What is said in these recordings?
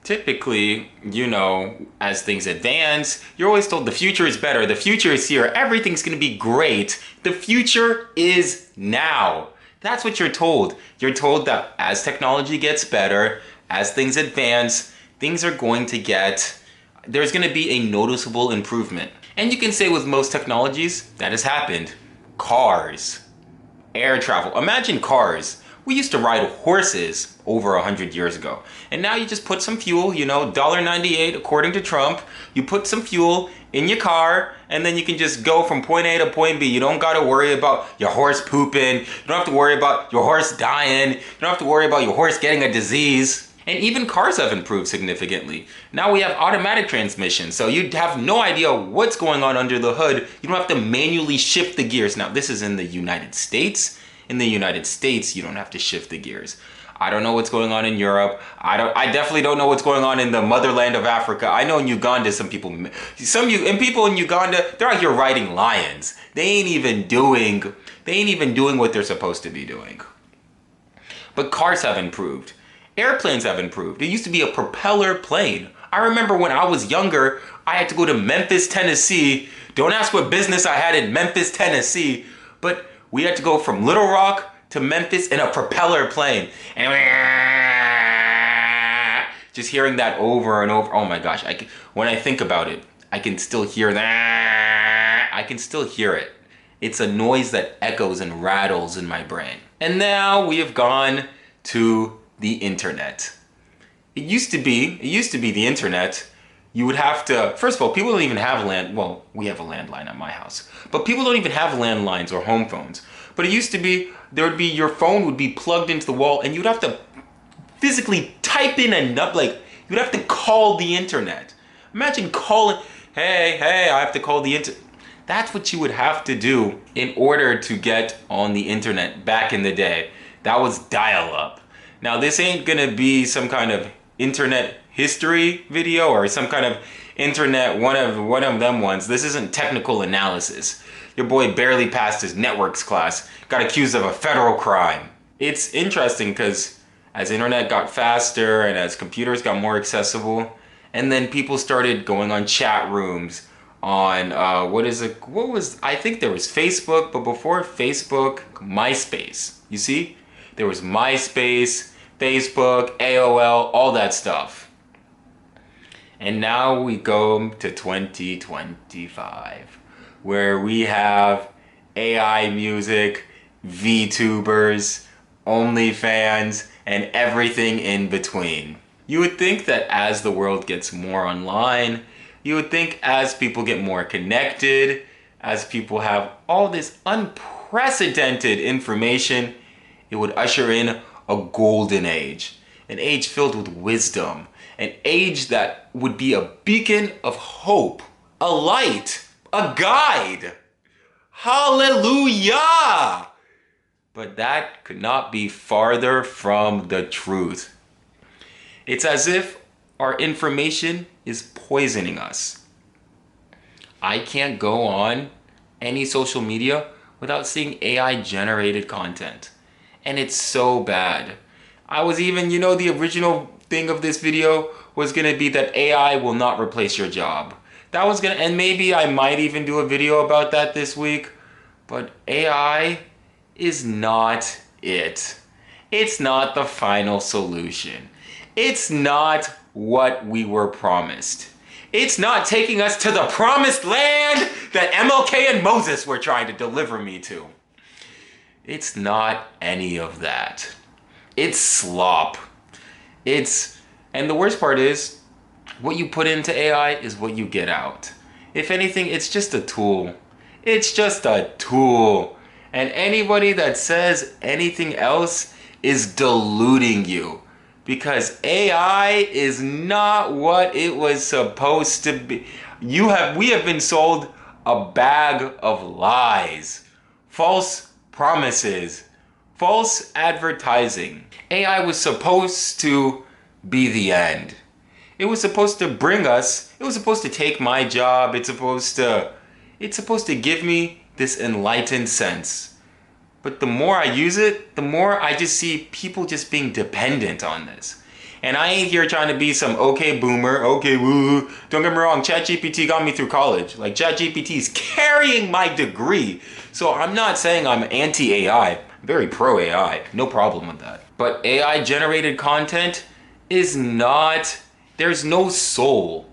Typically, as things advance, you're always told the future is better, the future is here, everything's gonna be great. The future is now. That's what you're told. You're told that as technology gets better, as things advance, things are going to there's gonna be a noticeable improvement. And you can say with most technologies, that has happened. Cars, air travel. Imagine cars. We used to ride horses over 100 years ago. And now you just put some fuel, $1.98 according to Trump. You put some fuel in your car and then you can just go from point A to point B. You don't gotta worry about your horse pooping. You don't have to worry about your horse dying. You don't have to worry about your horse getting a disease. And even cars have improved significantly. Now we have automatic transmission, so you have no idea what's going on under the hood. You don't have to manually shift the gears. Now this is in the United States. In the United States, you don't have to shift the gears. I don't know what's going on in Europe. I definitely don't know what's going on in the motherland of Africa. I know in Uganda, people in Uganda, they're out here riding lions. They ain't even doing what they're supposed to be doing. But cars have improved. Airplanes have improved. It used to be a propeller plane. I remember when I was younger, I had to go to Memphis, Tennessee. Don't ask what business I had in Memphis, Tennessee, but we had to go from Little Rock to Memphis in a propeller plane. And just hearing that over and over. Oh my gosh, when I think about it, I can still hear that. I can still hear it. It's a noise that echoes and rattles in my brain. And now we have gone to the internet. It used to be the internet. You would have to, first of all, people don't even have we have a landline at my house, but people don't even have landlines or home phones. But it used to be, your phone would be plugged into the wall and you'd have to physically type in you'd have to call the internet. Imagine calling, hey, I have to call the internet. That's what you would have to do in order to get on the internet back in the day. That was dial-up. Now this ain't gonna be some kind of internet history video or some kind of internet one of them ones. This isn't technical analysis. Your boy barely passed his networks class, got accused of a federal crime. It's interesting because as internet got faster and as computers got more accessible, and then people started going on chat rooms on I think there was Facebook, but before Facebook, MySpace. You see? There was MySpace, Facebook, AOL, all that stuff. And now we go to 2025, where we have AI music, VTubers, OnlyFans, and everything in between. You would think that as the world gets more online, you would think as people get more connected, as people have all this unprecedented information, it would usher in a golden age, an age filled with wisdom, an age that would be a beacon of hope, a light, a guide. Hallelujah! But that could not be farther from the truth. It's as if our information is poisoning us. I can't go on any social media without seeing AI generated content. And it's so bad. I was even, the original thing of this video was gonna be that AI will not replace your job. And maybe I might even do a video about that this week, but AI is not it. It's not the final solution. It's not what we were promised. It's not taking us to the promised land that MLK and Moses were trying to deliver me to. It's not any of that. It's slop. And the worst part is, what you put into AI is what you get out. If anything, it's just a tool. It's just a tool. And anybody that says anything else is deluding you. Because AI is not what it was supposed to be. We have been sold a bag of lies. False promises, false advertising. AI was supposed to be the end. It was supposed to take my job. It's supposed to give me this enlightened sense. But the more I use it, the more I just see people just being dependent on this. And I ain't here trying to be some okay boomer, okay woo. Don't get me wrong, ChatGPT got me through college. Like ChatGPT is carrying my degree. So I'm not saying I'm anti-AI. I'm very pro-AI, no problem with that. But AI generated content is not, there's no soul.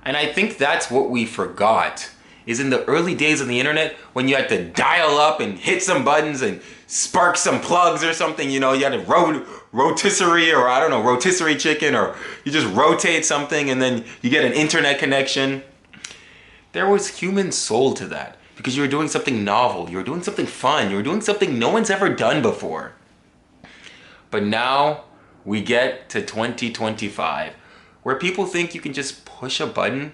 And I think that's what we forgot, is in the early days of the internet when you had to dial up and hit some buttons and spark some plugs or something, you know, you had to rotisserie, or I don't know, rotisserie chicken, or you just rotate something and then you get an internet connection. There was human soul to that because you were doing something novel, you were doing something fun, you were doing something no one's ever done before. But now we get to 2025 where people think you can just push a button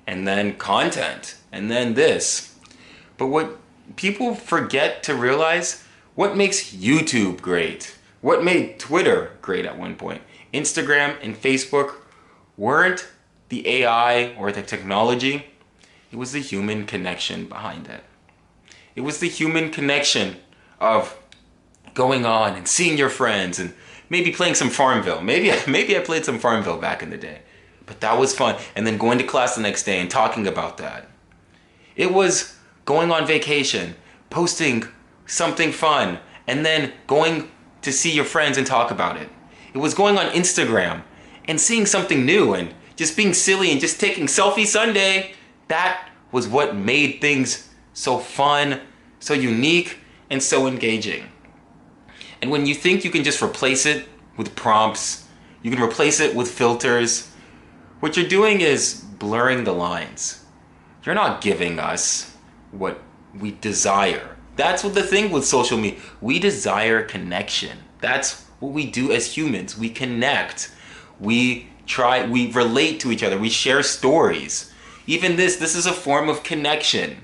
and then content and then this. But what people forget to realize, what makes YouTube great? What made Twitter great at one point? Instagram and Facebook weren't the AI or the technology. It was the human connection behind it. It was the human connection of going on and seeing your friends and maybe playing some FarmVille. Maybe I played some FarmVille back in the day. But that was fun. And then going to class the next day and talking about that. It was going on vacation, posting something fun, and then going to see your friends and talk about it. It was going on Instagram and seeing something new and just being silly and just taking selfie Sunday. That was what made things so fun, so unique, and so engaging. And when you think you can just replace it with prompts, you can replace it with filters, what you're doing is blurring the lines. You're not giving us what we desire. That's what the thing with social media. We desire connection. That's what we do as humans. We connect. We relate to each other. We share stories. Even this is a form of connection.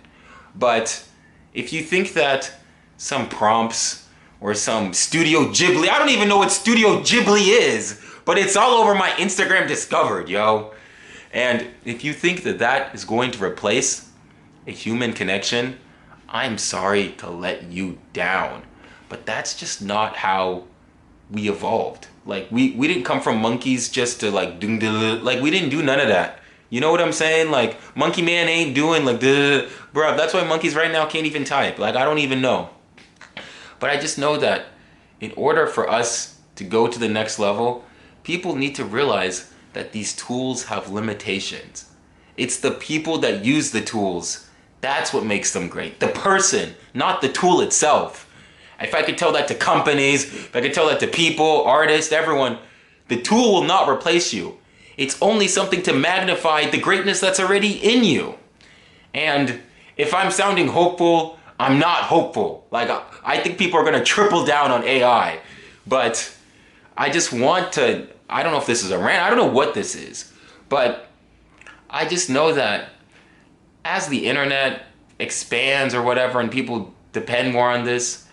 But if you think that some prompts or some Studio Ghibli, I don't even know what Studio Ghibli is, but it's all over my Instagram discovered, yo. And if you think that that is going to replace a human connection, I'm sorry to let you down. But that's just not how we evolved. Like we didn't come from monkeys just to like we didn't do none of that. You know what I'm saying? Like monkey man ain't doing like bruh, that's why monkeys right now can't even type. Like I don't even know. But I just know that in order for us to go to the next level, people need to realize that these tools have limitations. It's the people that use the tools. That's what makes them great. The person, not the tool itself. If I could tell that to companies, if I could tell that to people, artists, everyone, the tool will not replace you. It's only something to magnify the greatness that's already in you. And if I'm sounding hopeful, I'm not hopeful. Like I think people are gonna triple down on AI, but I just want to, I don't know if this is a rant, I don't know what this is, but I just know that as the internet expands or whatever and people depend more on this,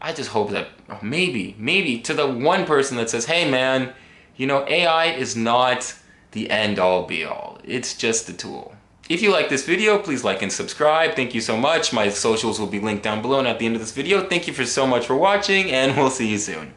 I just hope that maybe to the one person that says, hey man, you know, AI is not the end all be all. It's just a tool. If you like this video, please like and subscribe. Thank you so much. My socials will be linked down below and at the end of this video. Thank you so much for watching, and we'll see you soon.